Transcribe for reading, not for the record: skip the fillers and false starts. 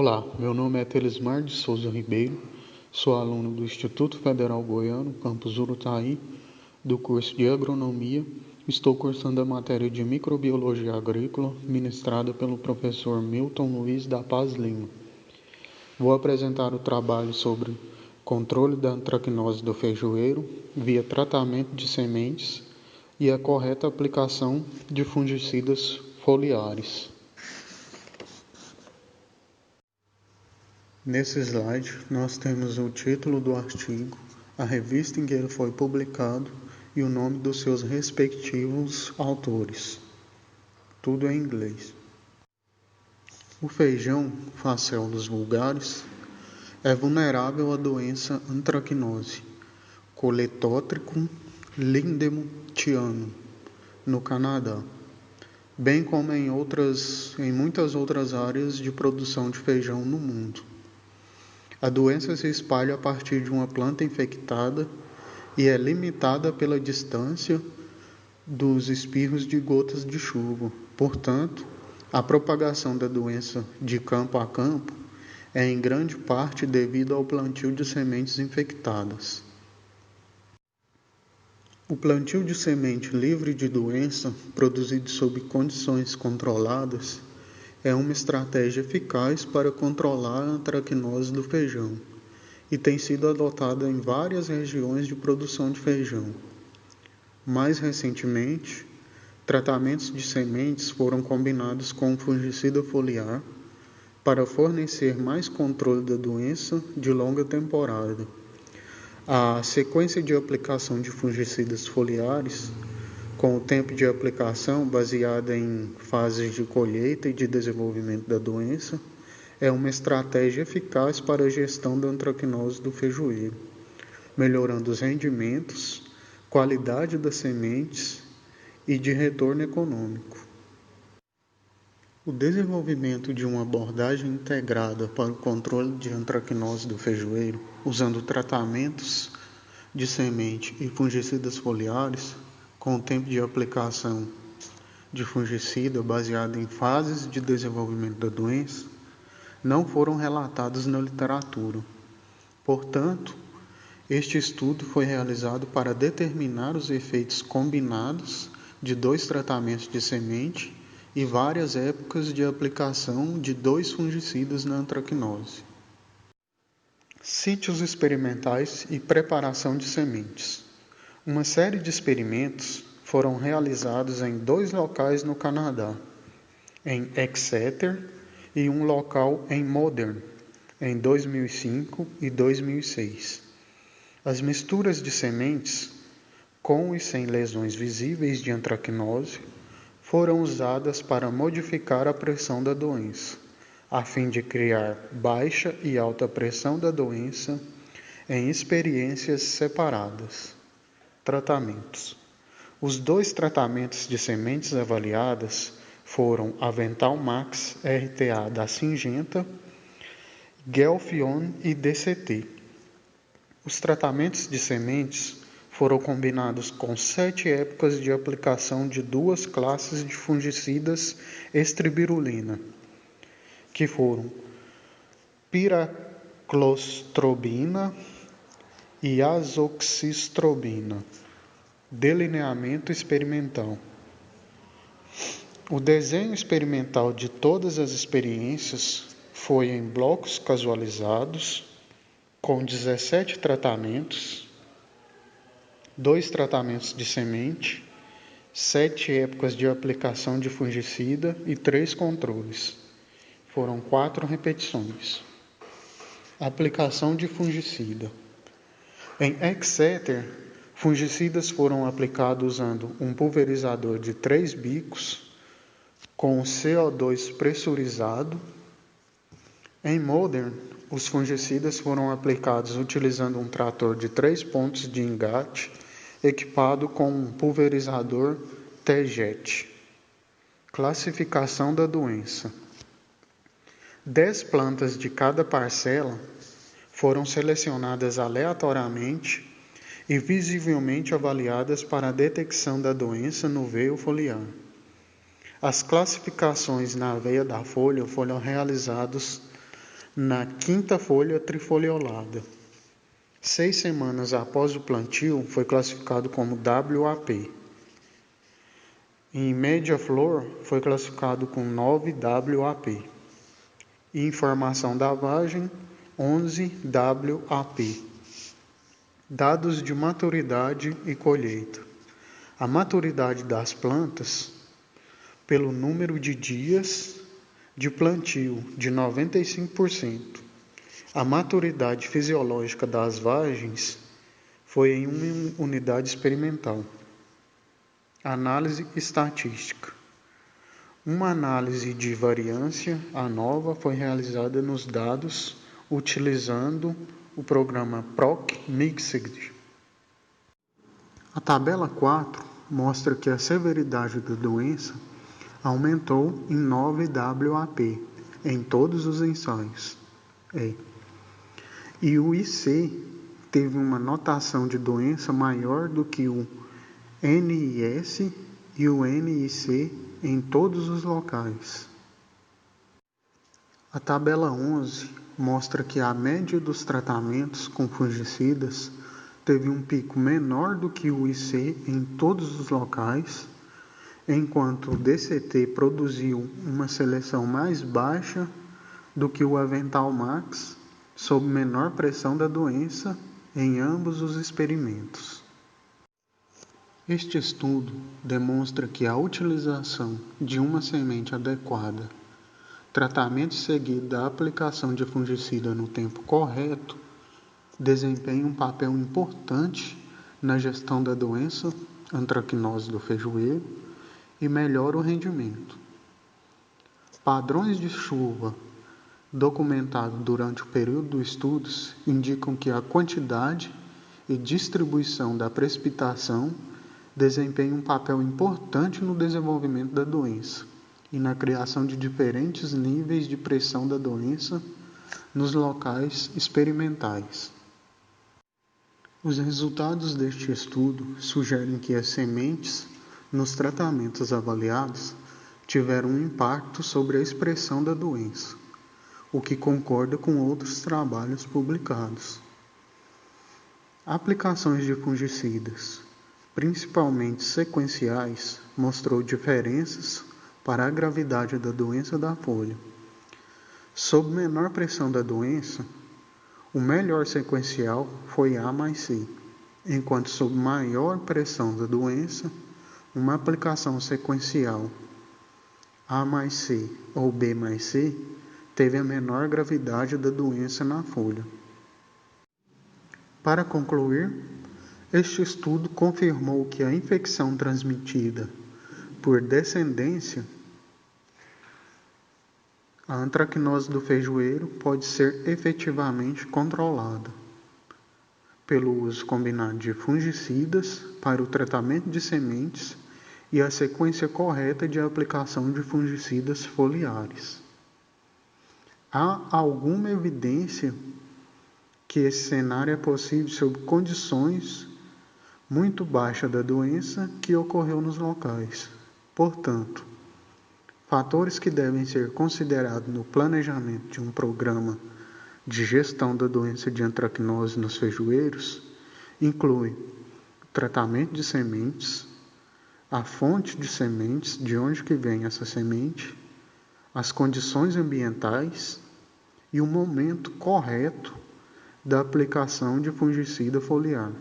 Olá, meu nome é Telismar de Souza Ribeiro, sou aluno do Instituto Federal Goiano, campus Urutaí, do curso de Agronomia. Estou cursando a matéria de Microbiologia Agrícola, ministrada pelo professor Milton Luiz da Paz Lima. Vou apresentar o trabalho sobre controle da antracnose do feijoeiro via tratamento de sementes e a correta aplicação de fungicidas foliares. Nesse slide, nós temos o título do artigo, a revista em que ele foi publicado e o nome dos seus respectivos autores. Tudo em inglês. O feijão, Phaseolus vulgaris, é vulnerável à doença antracnose, Coletótricum lindemuthianum, no Canadá, bem como em muitas outras áreas de produção de feijão no mundo. A doença se espalha a partir de uma planta infectada e é limitada pela distância dos espirros de gotas de chuva. Portanto, a propagação da doença de campo a campo é em grande parte devido ao plantio de sementes infectadas. O plantio de semente livre de doença, produzido sob condições controladas, é uma estratégia eficaz para controlar a antracnose do feijão e tem sido adotada em várias regiões de produção de feijão. Mais recentemente, tratamentos de sementes foram combinados com fungicida foliar para fornecer mais controle da doença de longa temporada. A sequência de aplicação de fungicidas foliares, com o tempo de aplicação baseada em fases de colheita e de desenvolvimento da doença, é uma estratégia eficaz para a gestão da antracnose do feijoeiro, melhorando os rendimentos, qualidade das sementes e de retorno econômico. O desenvolvimento de uma abordagem integrada para o controle de antracnose do feijoeiro, usando tratamentos de semente e fungicidas foliares, com o tempo de aplicação de fungicida baseado em fases de desenvolvimento da doença, não foram relatados na literatura. Portanto, este estudo foi realizado para determinar os efeitos combinados de 2 tratamentos de semente e várias épocas de aplicação de 2 fungicidas na antracnose. Sítios experimentais e preparação de sementes. Uma série de experimentos foram realizados em 2 locais no Canadá, em Exeter e um local em Modern, em 2005 e 2006. As misturas de sementes, com e sem lesões visíveis de antracnose, foram usadas para modificar a pressão da doença, a fim de criar baixa e alta pressão da doença em experiências separadas. Tratamentos. Os 2 tratamentos de sementes avaliadas foram Avental Max RTA da Syngenta, Gelfion e DCT. Os tratamentos de sementes foram combinados com 7 épocas de aplicação de 2 classes de fungicidas estribirulina, que foram piraclostrobina e azoxistrobina. Delineamento experimental. O desenho experimental de todas as experiências foi em blocos casualizados, com 17 tratamentos, 2 tratamentos de semente, 7 épocas de aplicação de fungicida e 3 controles. Foram 4 repetições. Aplicação de fungicida. Em Exeter, fungicidas foram aplicados usando um pulverizador de 3 bicos com CO2 pressurizado. Em Modern, os fungicidas foram aplicados utilizando um trator de 3 pontos de engate equipado com um pulverizador T-Jet. Classificação da doença. 10 plantas de cada parcela foram selecionadas aleatoriamente e visivelmente avaliadas para a detecção da doença no veio foliar. As classificações na veia da folha foram realizadas na quinta folha trifoliolada. 6 semanas após o plantio, foi classificado como WAP. Em média flor, foi classificado com 9 WAP. E em formação da vagem, 11 WAP. Dados de maturidade e colheita. A maturidade das plantas, pelo número de dias de plantio, de 95%. A maturidade fisiológica das vagens foi em uma unidade experimental. Análise estatística. Uma análise de variância ANOVA foi realizada nos dados utilizando o programa PROC Mixed. A tabela 4 mostra que a severidade da doença aumentou em 9 WAP em todos os ensaios. E o IC teve uma notação de doença maior do que o NIS e o NIC em todos os locais. A tabela 11 mostra que a média dos tratamentos com fungicidas teve um pico menor do que o IC em todos os locais, enquanto o DCT produziu uma seleção mais baixa do que o Avental Max, sob menor pressão da doença em ambos os experimentos. Este estudo demonstra que a utilização de uma semente adequada, tratamento seguido da aplicação de fungicida no tempo correto, desempenha um papel importante na gestão da doença antracnose do feijoeiro e melhora o rendimento. Padrões de chuva documentados durante o período dos estudos indicam que a quantidade e distribuição da precipitação desempenha um papel importante no desenvolvimento da doença e na criação de diferentes níveis de pressão da doença nos locais experimentais. Os resultados deste estudo sugerem que as sementes, nos tratamentos avaliados, tiveram um impacto sobre a expressão da doença, o que concorda com outros trabalhos publicados. Aplicações de fungicidas, principalmente sequenciais, mostrou diferenças para a gravidade da doença da folha. Sob menor pressão da doença, o melhor sequencial foi A mais C, enquanto sob maior pressão da doença, uma aplicação sequencial A mais C ou B mais C teve a menor gravidade da doença na folha. Para concluir, este estudo confirmou que a infecção transmitida por descendência, a antracnose do feijoeiro, pode ser efetivamente controlada pelo uso combinado de fungicidas para o tratamento de sementes e a sequência correta de aplicação de fungicidas foliares. Há alguma evidência que esse cenário é possível sob condições muito baixas da doença que ocorreu nos locais. Portanto, fatores que devem ser considerados no planejamento de um programa de gestão da doença de antracnose nos feijoeiros incluem o tratamento de sementes, a fonte de sementes, de onde que vem essa semente, as condições ambientais e o momento correto da aplicação de fungicida foliar.